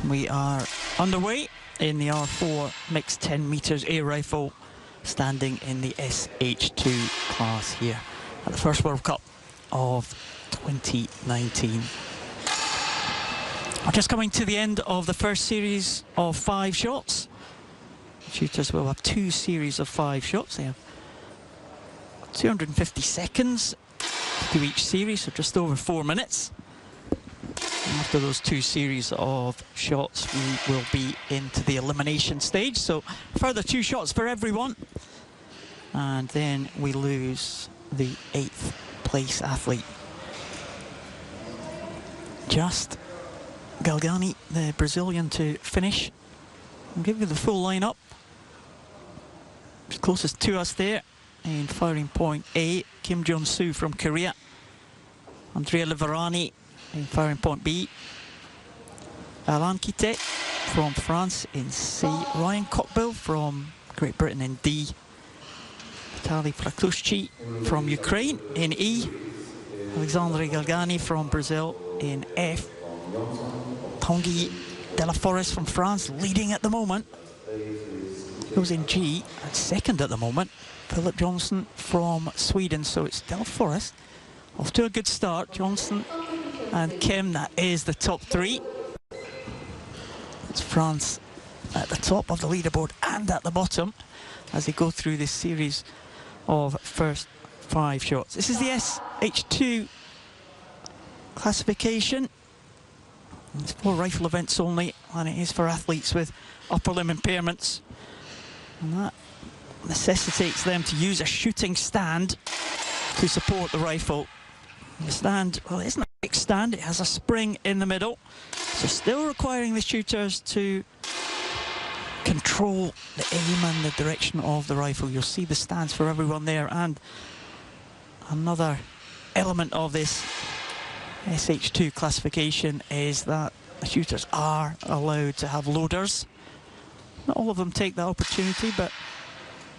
We are underway in the R4 mixed 10 meters air rifle, standing in the SH2 class here at the first World Cup of 2019. We're just coming to the end of the first series of 5 shots. Shooters will have 2 series of 5 shots. They have 250 seconds to each series, so just over 4 minutes. After those 2 series of shots, we will be into the elimination stage. So further 2 shots for everyone. And then we lose the 8th place athlete. Just Galgani, the Brazilian, to finish. I'll give you the full lineup. Closest to us there in firing point A, Kim Jong-soo from Korea. Andrea Liverani in firing point B. Alain Quittet from France in C. Ryan Cockbill from Great Britain in D. Vitaly Prakushchi from Ukraine in E. Alexandre Galgani from Brazil in F. Tanguy de la Forest from France, leading at the moment. Goes in G, and second at the moment. Philip Johnson from Sweden, so it's De La Forest off to a good start. Johnson and Kim, that is the top 3. It's France at the top of the leaderboard and at the bottom as they go through this series of first 5 shots. This is the SH2 classification. It's for rifle events only, and it is for athletes with upper limb impairments. And that necessitates them to use a shooting stand to support the rifle. The stand, well, it isn't a big stand, it has a spring in the middle, so still requiring the shooters to control the aim and the direction of the rifle. You'll see the stands for everyone there, and another element of this SH2 classification is that the shooters are allowed to have loaders. Not all of them take that opportunity, but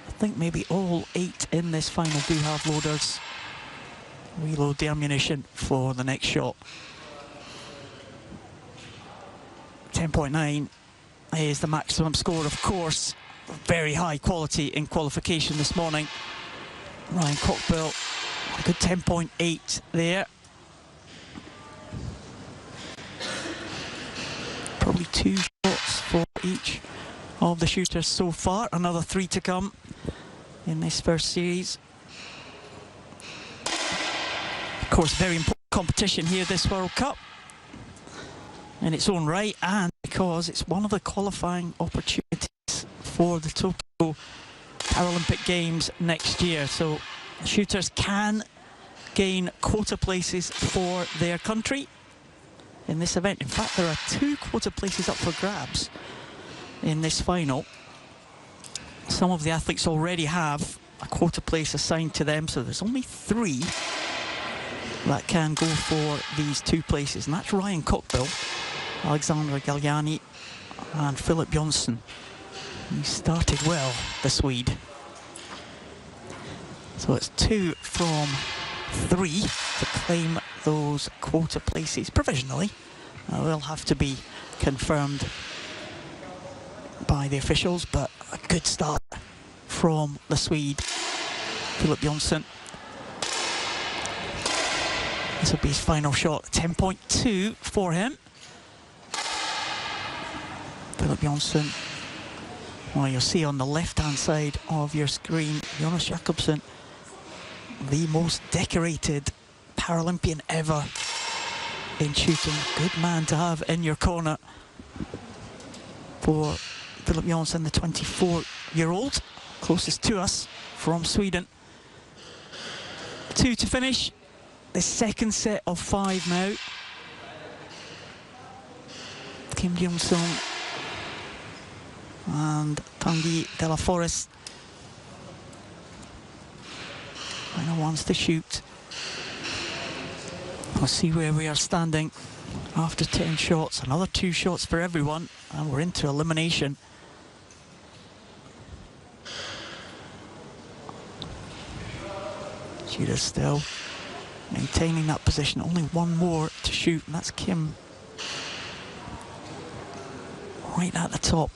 I think maybe all 8 in this final do have loaders. Reload the ammunition for the next shot. 10.9 is the maximum score, of course. Very high quality in qualification this morning. Ryan Cockbill, a good 10.8 there. Probably 2 shots for each of the shooters so far. Another 3 to come in this first series. Of course, very important competition here, this World Cup, in its own right, and because it's one of the qualifying opportunities for the Tokyo Paralympic Games next year. So shooters can gain quota places for their country in this event. In fact, there are 2 quota places up for grabs in this final. Some of the athletes already have a quota place assigned to them, so there's only 3 that can go for these 2 places, and that's Ryan Cockbill, Alexandre Galgani and Philip Johnson. He started well, the Swede. So it's 2 from 3 to claim those quota places provisionally. They'll have to be confirmed by the officials, but a good start from the Swede, Philip Johnson. This will be his final shot, 10.2 for him. Philip Johnson, well, you'll see on the left-hand side of your screen, Jonas Jakobsen, the most decorated Paralympian ever in shooting. Good man to have in your corner for Philip Johnson, the 24-year-old, closest to us from Sweden. 2 to finish. The second set of 5 now. Kim Jong-sung and Tanguy de la Forest. Final ones to shoot. We'll see where we are standing after 10 shots. Another 2 shots for everyone, and we're into elimination. Shooters still maintaining that position. Only 1 more to shoot, and that's Kim right at the top.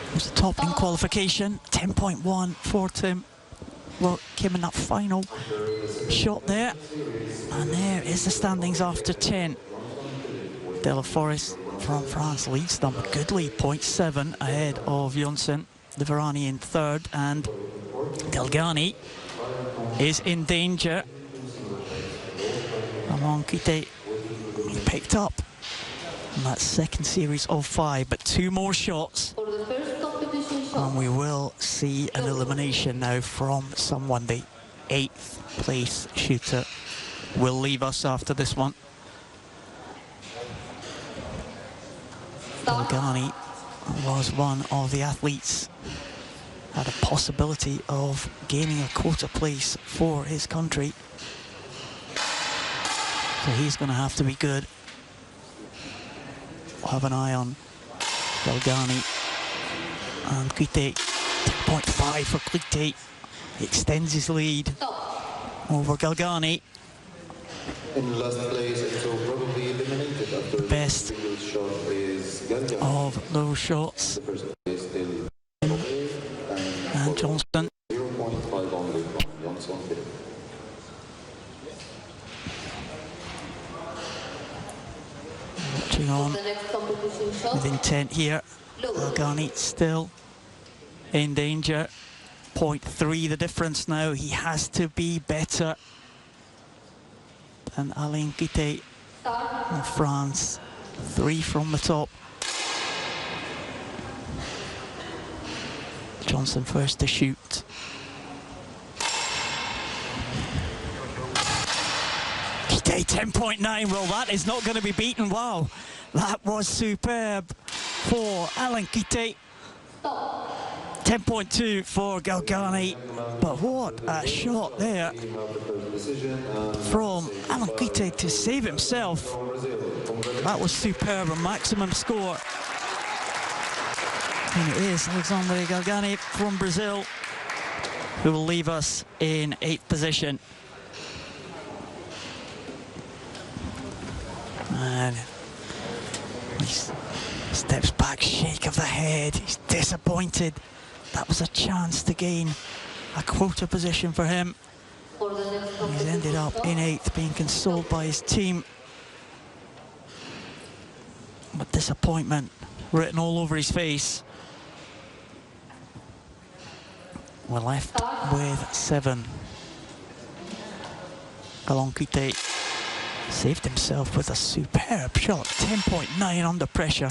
It was the top in qualification. 10.1 for Tim. Well, came in that final shot there. And there is the standings after 10. De La Forest from France leads them. Good lead, 0.7 ahead of Janssen. De Varani in third, and Galgani is in danger. Alain Kite, he picked up in that second series of 5, but 2 more shots. And we will see an elimination now from someone. The 8th place shooter will leave us after this one. Galgani was one of the athletes had a possibility of gaining a quota place for his country. So he's going to have to be good. We'll have an eye on Galgani and Kite. 10.5 for Kite. He extends his lead over Galgani. In last place, and so probably eliminated after the best shot is Galgani. Of those shots. The first place still and Johnston. 0.5 only from Johnson. Watching on with intent here. Galgani still in danger. 0.3 the difference now. He has to be better than Alain Kite of France. 3 from the top. Johnson first to shoot. Kite 10.9. Well, that is not going to be beaten. Wow, that was superb for Alain Kite. 10.2 for Galgani, but what a shot there from Alain Kite to save himself. That was superb, a maximum score. And it is Alexandre Galgani from Brazil who will leave us in 8th position. And he steps back, shake of the head. He's disappointed. That was a chance to gain a quota position for him. He's ended up in 8th, being consoled by his team. But disappointment written all over his face. We're left with 7. Alain Kite saved himself with a superb shot. 10.9 under pressure.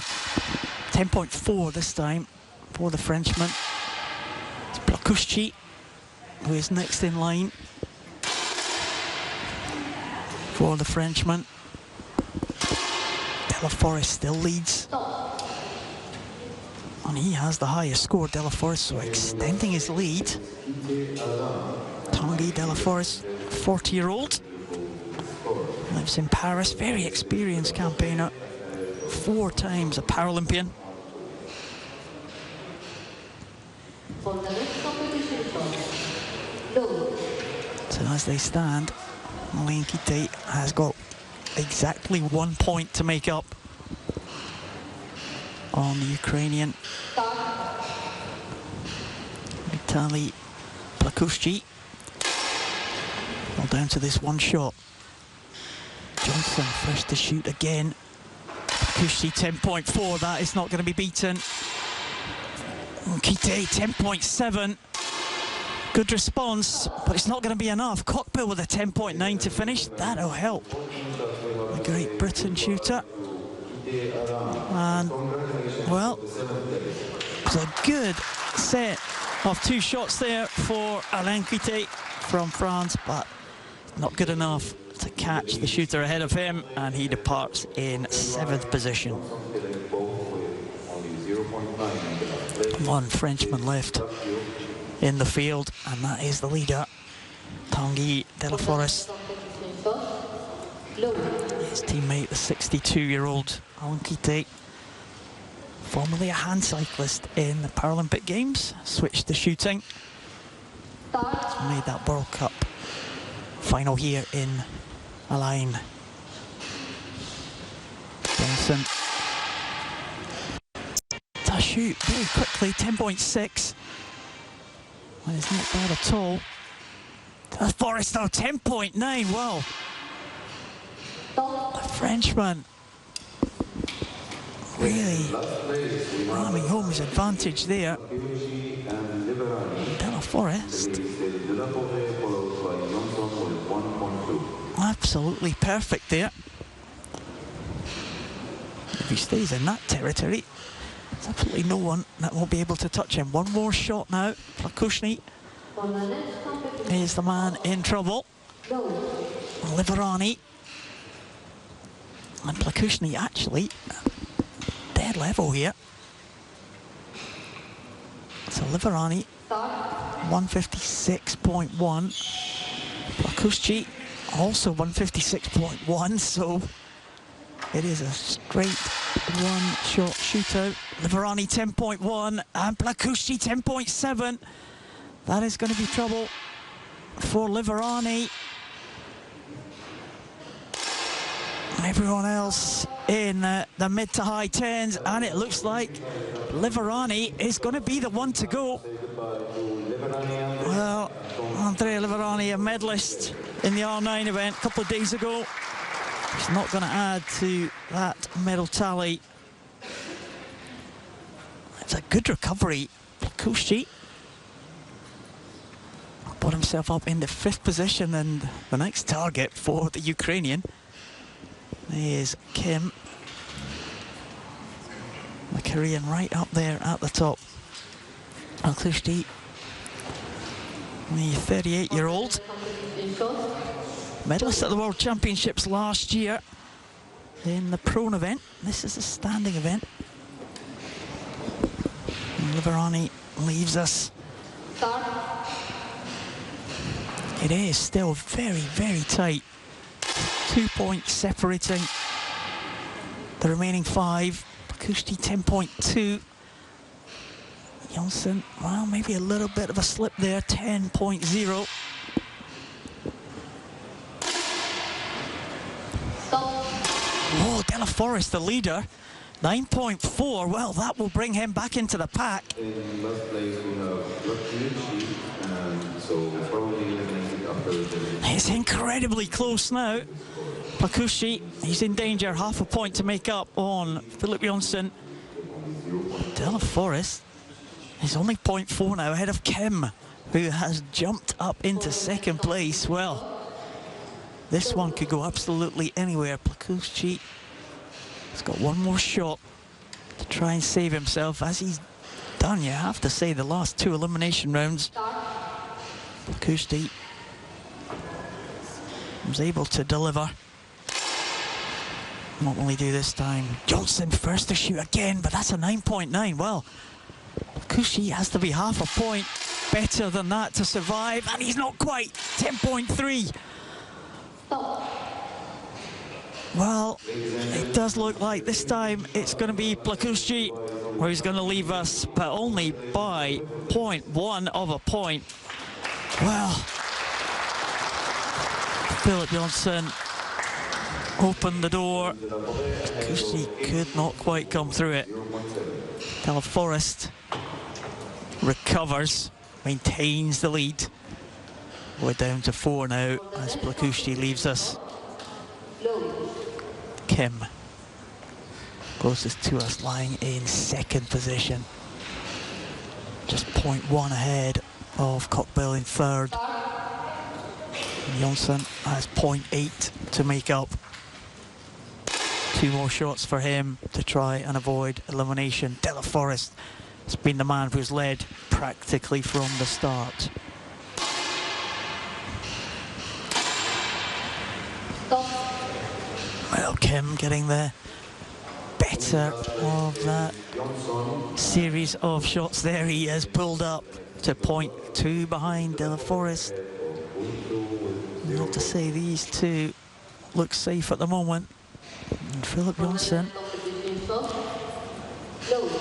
10.4 this time for the Frenchman. It's Blakouski who is next in line for the Frenchman. De La Forest still leads. And he has the highest score, De La Forest, so extending his lead. Tanguy De La Forest, 40-year-old. Lives in Paris, very experienced campaigner. 4 times a Paralympian. So as they stand, Alain Kite has got exactly 1 point to make up on the Ukrainian Vitaly Blakouski. Well, down to this one shot. Johnson first to shoot again. Blakouski 10.4, that is not going to be beaten. Kite 10.7. Good response, but it's not going to be enough. Cockbill with a 10.9 to finish. That'll help the Great Britain shooter. And, well, it was a good set of 2 shots there for Alain Kite from France, but not good enough to catch the shooter ahead of him, and he departs in 7th position. 1 Frenchman left in the field, and that is the leader, Tanguy De La Forest. His teammate, the 62-year-old Alain Kite, formerly a hand cyclist in the Paralympic Games, switched to shooting. He's made that World Cup final here in Alain. Johnson shoot very quickly, 10.6. That is not bad at all. The Forrest though, 10.9, wow. The Frenchman really ramming home his advantage there. De La Forest. Absolutely perfect there. If he stays in that territory, there's absolutely no one that will be able to touch him. One more shot now. Plakushny is the man in trouble. Liverani. And Plakushny actually dead level here. So Liverani 156.1. Plakushny also 156.1, so it is a straight one-shot shootout. Liverani 10.1 and Plakushny 10.7. That is going to be trouble for Liverani. Everyone else in the mid to high 10s, and it looks like Liverani is going to be the one to go. Well, Andrea Liverani, a medalist in the R9 event a couple of days ago. He's not going to add to that medal tally. It's a good recovery. Plakushny put himself up in the 5th position, and the next target for the Ukrainian is Kim. The Korean right up there at the top. Plakushny, the 38-year-old. Medalist at the World Championships last year in the prone event. This is a standing event. And Liverani leaves us. It is still very, very tight. 2 points separating the remaining 5. Plakushny 10.2. Jonsson, well, maybe a little bit of a slip there, 10.0. Oh, De La Forest, the leader, 9.4. Well, that will bring him back into the pack. In last place, we have so probably It's incredibly close now. Plakushny, he's in danger, half a point to make up on Philip Jonsson. De La Forest is only 0.4 now ahead of Kim, who has jumped up into 2nd place. Well, this one could go absolutely anywhere. Plakushny has got one more shot to try and save himself, as he's done, you have to say, the last 2 elimination rounds. Plakushny was able to deliver. What will he do this time? Jonsson first to shoot again, but that's a 9.9. Well, Plakushny has to be half a point better than that to survive, and he's not quite. 10.3. Well, it does look like this time it's going to be Plakushny where he's going to leave us, but only by 0.1 of a point. Well, Philip Jonsson opened the door. Plakushny could not quite come through it. De La Forest recovers, maintains the lead. We're down to 4 now as Plakushny leaves us. Kim, closest to us, lying in 2nd position. Just 0.1 ahead of Cockbill in 3rd. Jonsson has 0.8 to make up. 2 more shots for him to try and avoid elimination. De La Forest has been the man who's led practically from the start. Well, Kim getting the better of that series of shots there. He has pulled up to 0.2 behind De La Forest. You have to say these two look safe at the moment. And Philip Jonsson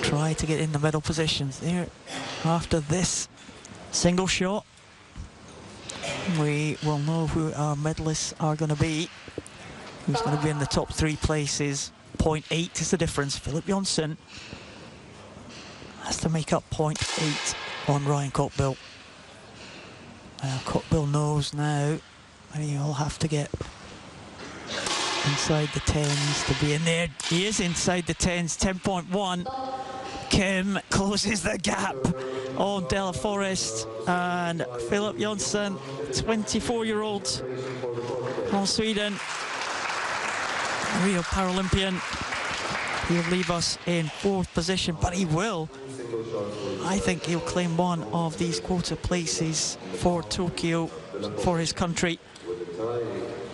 try to get in the middle positions there. After this single shot, we will know who our medalists are going to be. Who's going to be in the top 3 places. 0.8 is the difference. Philip Jonsson has to make up 0.8 on Ryan Cockbill. Cockbill knows now and he'll have to get inside the 10s to be in there. He is inside the 10s, 10.1. Kim closes the gap on De La Forest, and Philip Jonsson, 24-year-old from Sweden, Rio Paralympian. He'll leave us in 4th position, but he will. I think he'll claim one of these quota places for Tokyo for his country.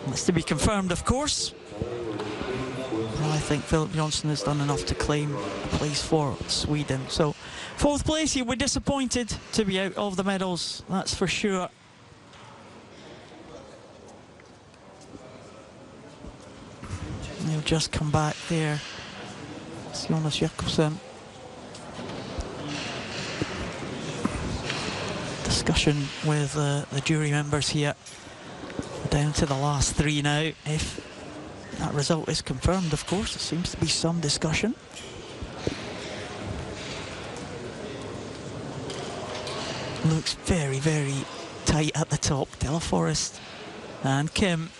That's to be confirmed, of course. But I think Philip Jonsson has done enough to claim a place for Sweden. So 4th place, he'll be disappointed to be out of the medals, that's for sure. He'll just come back there. It's Jonas Jakobsen. Discussion with the jury members here. Down to the last 3 now. If that result is confirmed, of course, there seems to be some discussion. Looks very, very tight at the top. De La Forest and Kim.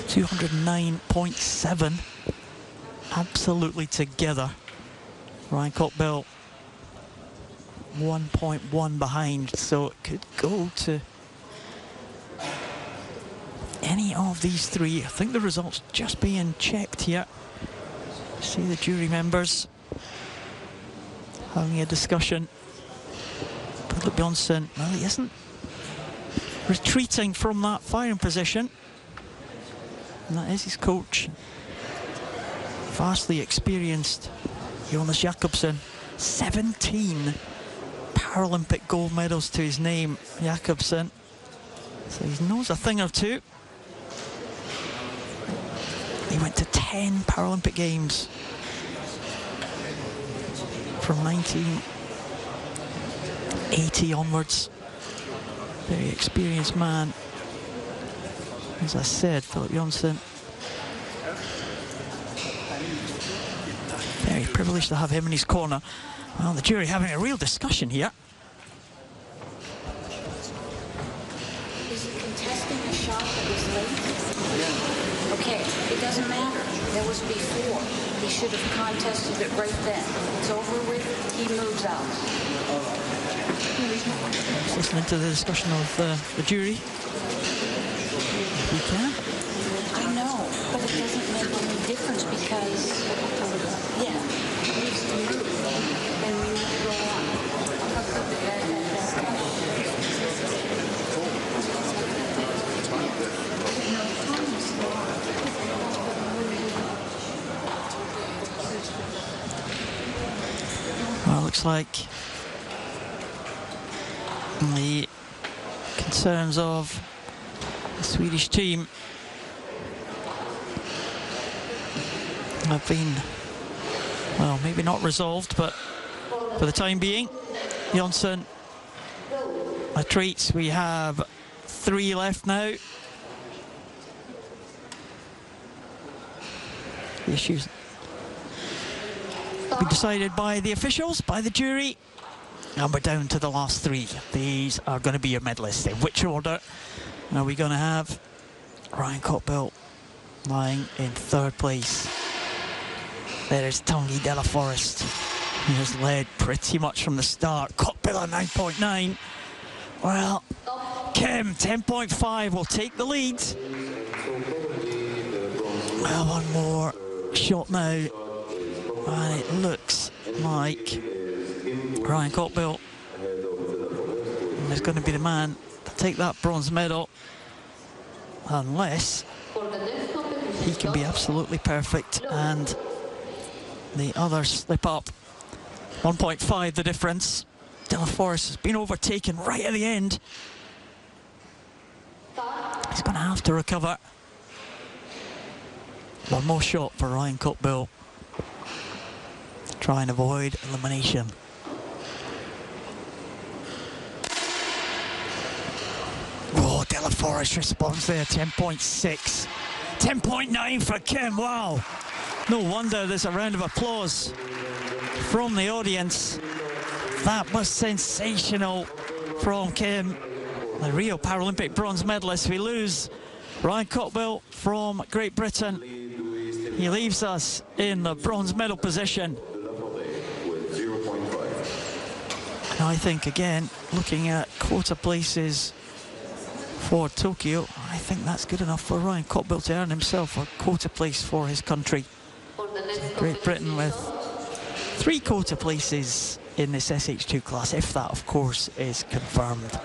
209.7. Absolutely together. Ryan Cockbill 1.1 behind, so it could go to any of these 3. I think the results just being checked here. See the jury members having a discussion. Philip Jonsson, well, he isn't retreating from that firing position. And that is his coach, vastly experienced Jonas Jakobsen. 17 Paralympic gold medals to his name, Jakobsen. So he knows a thing or two. He went to 10 Paralympic Games from 1980 onwards. Very experienced man. As I said, Philip Jonsson. Very privileged to have him in his corner. Well, the jury having a real discussion here. Is he contesting a shot that was late? Okay, it doesn't matter. That was before. He should have contested it right then. It's over with. He moves out. Let's listen to the discussion of the jury. If we can. I know, but it doesn't make any difference because, yeah, he needs to move. And we need to go on. Well, looks like the concerns of the Swedish team have been, well, maybe not resolved, but for the time being, Jonsson retreats. We have 3 left now. The issues be decided by the officials, by the jury. And we're down to the last 3. These are going to be your medalists. In which order are we going to have? Ryan Cockbill lying in 3rd place. There is Tanguy De La Forest, who has led pretty much from the start. Cockbill at 9.9. Well, Kim, 10.5 will take the lead. Well, one more shot now. And it looks like Ryan Cockbill is going to be the man to take that bronze medal, unless he can be absolutely perfect and the others slip up. 1.5 the difference. De La Forest has been overtaken right at the end. He's going to have to recover. One more shot for Ryan Cockbill. Try and avoid elimination. Oh, De La Forest responds there, 10.6. 10.9 for Kim, wow. No wonder there's a round of applause from the audience. That was sensational from Kim, the Rio Paralympic bronze medalist. We lose Ryan Cockbill from Great Britain. He leaves us in the bronze medal position. And I think, again, looking at quota places for Tokyo, I think that's good enough for Ryan Cockbill to earn himself a quota place for his country. So Great Britain with 3 quota places in this SH2 class, if that, of course, is confirmed.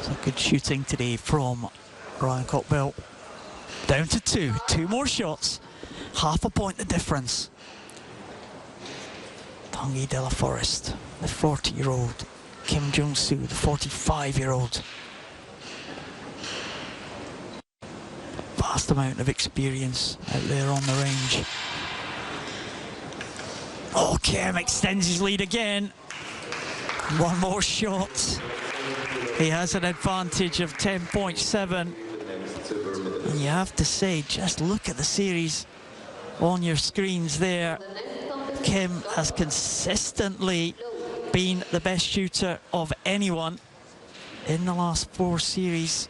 So good shooting today from Ryan Cockbill. Down to 2 more shots, half a point the difference. Tanguy de la Forest, the 40-year-old, Kim Jong-soo, the 45-year-old. Vast amount of experience out there on the range. Oh, Kim extends his lead again. One more shot. He has an advantage of 10.7. And you have to say, just look at the series on your screens there. Kim has consistently been the best shooter of anyone in the last 4 series.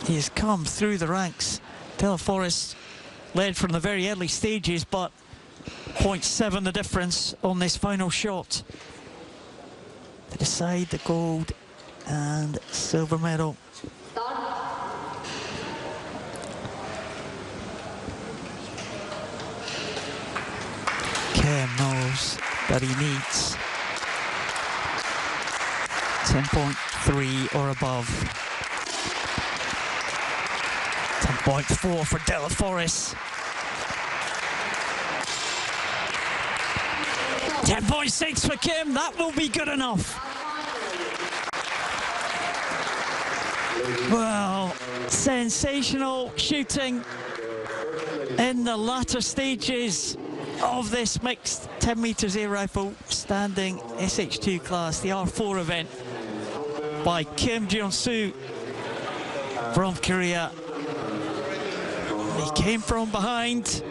He has come through the ranks. De la Forest led from the very early stages, but 0.7 the difference on this final shot to decide the gold and silver medal. Kim knows that he needs 10.3 or above. 10.4 for De La Forest. 10.6 for Kim, that will be good enough. Well, sensational shooting in the latter stages of this mixed 10 meters air rifle standing SH2 class, the R4 event, by Kim Jong-soo from Korea. He came from behind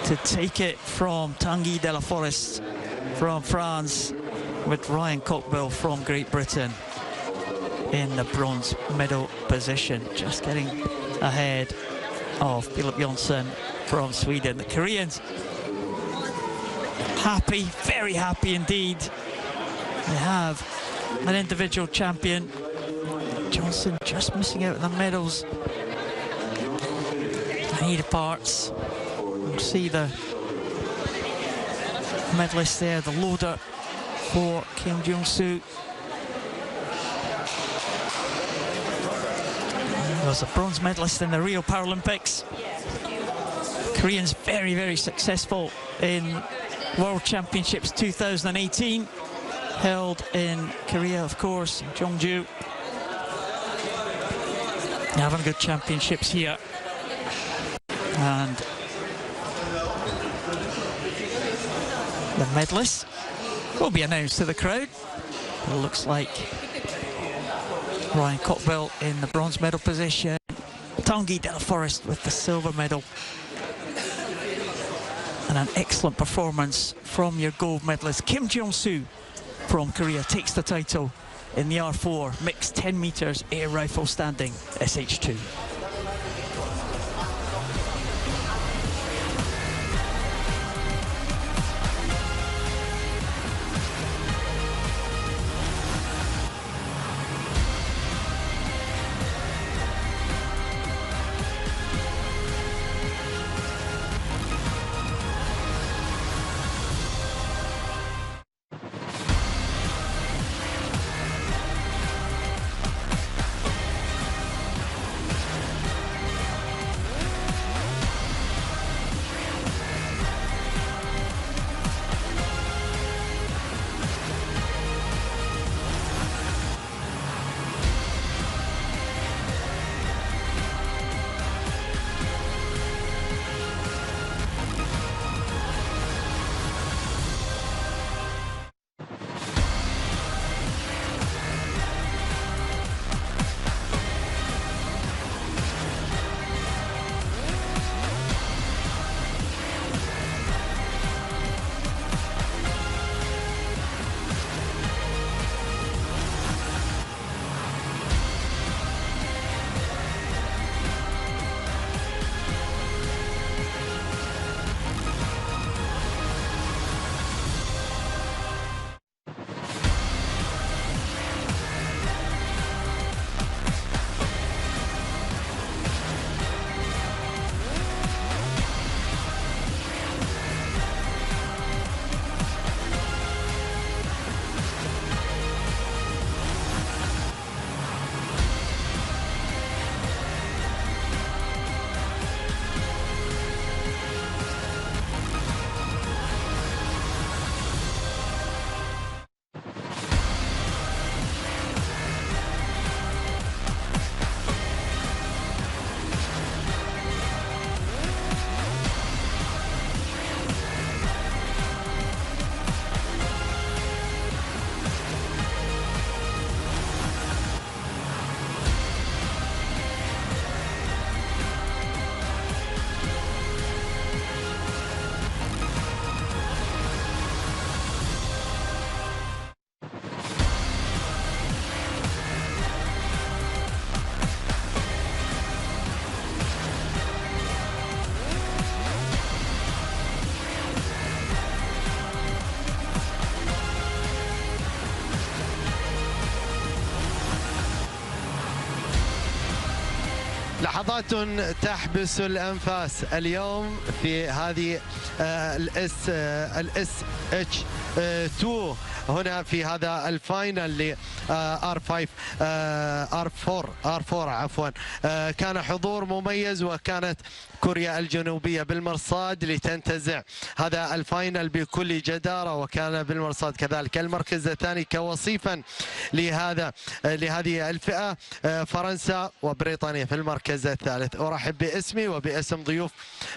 to take it from Tanguy de la Forest from France, with Ryan Cockbill from Great Britain in the bronze medal position, just getting ahead of Philip Jonsson from Sweden. The Koreans happy, very happy indeed. They have an individual champion. Jonsson just missing out on the medals. He departs. We'll see the medalist there, the loader for Kim Jong-soo. He was a bronze medalist in the Rio Paralympics. Koreans very, very successful in World Championships 2018, held in Korea, of course, in Jeonju. Having good championships here. And the medalists will be announced to the crowd. It looks like Ryan Cockbill in the bronze medal position, Tanguy de la Forest with the silver medal, and an excellent performance from your gold medalist. Kim Jong-soo from Korea takes the title in the R4 mixed 10 meters air rifle standing SH2. لحظات تحبس الأنفاس اليوم في هذه الاس اتش 2 هنا في هذا الفاينل ل R5 R4 عفوا. كان حضور مميز، وكانت كوريا الجنوبية بالمرصاد لتنتزع هذا الفاينل بكل جدارة، وكان بالمرصاد كذلك المركز الثاني كوصيفا لهذه الفئة فرنسا وبريطانيا في المركز الثالث. أرحب باسمي وباسم ضيوف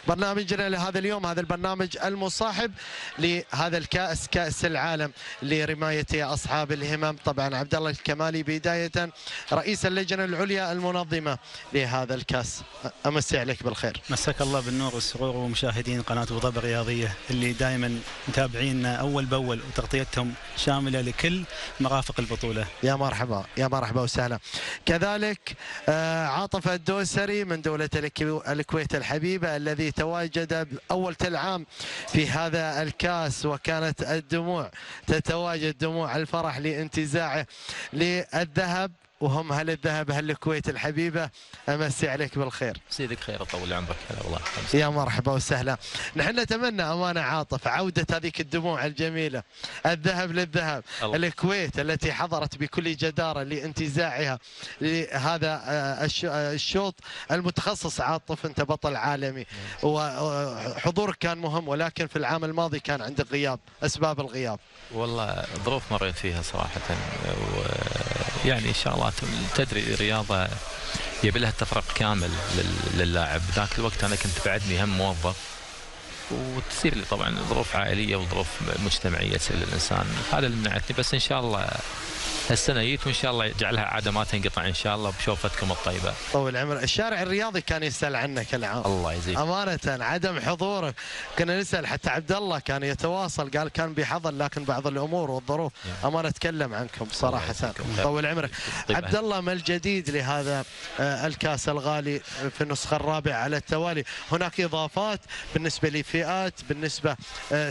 برنامجنا لهذا اليوم، هذا البرنامج المصاحب لهذا الكأس، كأس العالم لرماية أصحاب الهمم. طبعا عبد الله الكمالي بداية رئيس اللجنة العليا المنظمة لهذا الكأس، أمسي عليك بالخير. مساك الله بالنور والسرور، ومشاهدين قناة أبو ظبي الرياضية اللي دائما متابعينا أول بأول، وتغطيتهم شاملة لكل مرافق البطولة. يا مرحبا يا مرحبا وسهلا. كذلك عاطف الدوسري من دولة الكويت الحبيبة، الذي تواجد أول العام في هذا الكاس، وكانت الدموع تتواجد، دموع الفرح لانتزاعه للذهب، وهم هل الذهب هل الكويت الحبيبة. أمسي عليك بالخير. سيدك خير، طول عمرك. هلا والله. يا مرحبا وسهلا. نحن نتمنى أمانة عاطف عودة هذيك الدموع الجميلة، الذهب للذهب. الكويت التي حضرت بكل جدارة لانتزاعها لهذا الشوط المتخصص. عاطف أنت بطل عالمي، وحضورك كان مهم، ولكن في العام الماضي كان عندك غياب. أسباب الغياب؟ والله ظروف مريت فيها صراحة، يعني إن شاء الله تدري الرياضة يبي لها تفرق كامل للاعب. ذاك الوقت أنا كنت بعدني هم موظف، وتصير لي طبعا ظروف عائلية وظروف مجتمعية تصير للإنسان، هذا اللي منعتني. بس إن شاء الله هالسنة جيت، وإن شاء الله يجعلها عادة ما تنقطع إن شاء الله بشوفتكم الطيبة. طول العمر. الشارع الرياضي كان يسأل عنك العام. الله يزيد. أمانة عدم حضورك كنا نسأل، حتى عبد الله كان يتواصل، قال كان بحضر لكن بعض الأمور والظروف. أمانة تكلم عنكم صراحة. طول عمرك. عبد الله، ما الجديد لهذا الكاس الغالي في النسخة الرابعة على التوالي؟ هناك إضافات بالنسبة لفئات، بالنسبة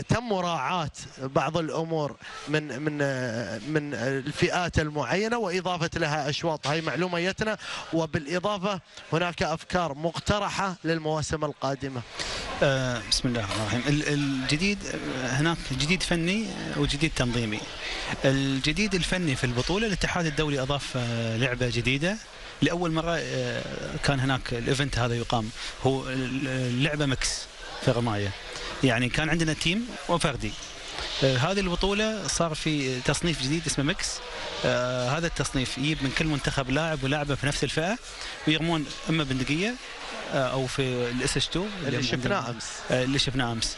تم مراعاة بعض الأمور من الفئات المعينة وإضافة لها أشواط، هاي معلوميتنا. وبالإضافة هناك أفكار مقترحة للمواسم القادمة. بسم الله الرحمن الرحيم. الجديد هناك جديد فني وجديد تنظيمي. الجديد الفني في البطولة، الاتحاد الدولي أضاف لعبة جديدة لأول مرة. كان هناك الإيفنت هذا يقام، هو اللعبة مكس في الرماية، يعني كان عندنا تيم وفردي. هذه البطولة صار في تصنيف جديد اسمه ميكس. هذا التصنيف يجيب من كل منتخب لاعب ولاعبة في نفس الفئة، ويرمون إما بندقية أو في الاس اتش 2 اللي شفناه أمس.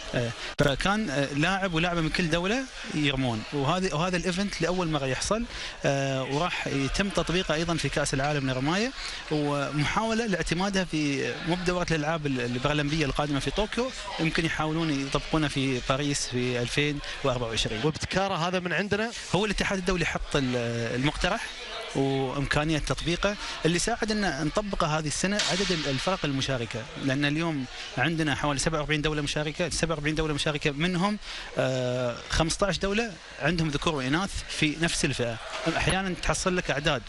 فكان لاعب ولاعبة من كل دولة يرمون، وهذا الإيفنت لأول مرة يحصل، وراح يتم تطبيقه أيضا في كأس العالم للرماية، ومحاولة لاعتمادها في دورة الألعاب البارالمبية القادمة في طوكيو. يمكن يحاولون يطبقونها في باريس في 2024. وابتكاره هذا من عندنا، هو الاتحاد الدولي حط المقترح وإمكانية تطبيقه، اللي ساعد أن نطبقه هذه السنة. عدد الفرق المشاركة، لأن اليوم عندنا حوالي 47 دولة مشاركة، 47 دولة مشاركة منهم 15 دولة عندهم ذكور وإناث في نفس الفئة. أحيانا تحصل لك أعداد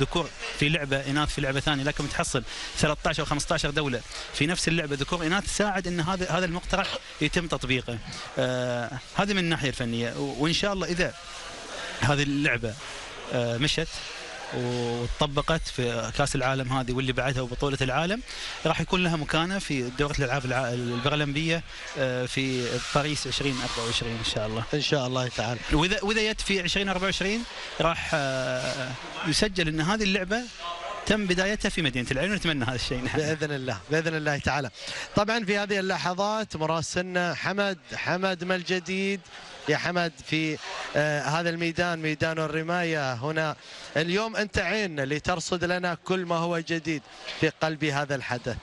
ذكور في لعبة، إناث في لعبة ثانية، لكن تحصل 13 أو 15 دولة في نفس اللعبة ذكور إناث. ساعد أن هذا المقترح يتم تطبيقه. هذه من الناحية الفنية. وإن شاء الله إذا هذه اللعبة مشت وطبقت في كاس العالم هذه واللي بعدها وبطولة العالم، راح يكون لها مكانة في دورة الألعاب البارالمبية في باريس 2024 إن شاء الله. إن شاء الله تعالى. وإذا يت في 2024 راح يسجل أن هذه اللعبة تم بدايتها في مدينة العين، ونتمنى هذا الشيء نحن. بإذن الله بإذن الله تعالى. طبعا في هذه اللحظات مراسلنا حمد ما الجديد يا حمد في هذا الميدان، ميدان الرماية هنا اليوم؟ أنت عين لترصد لنا كل ما هو جديد في قلب هذا الحدث.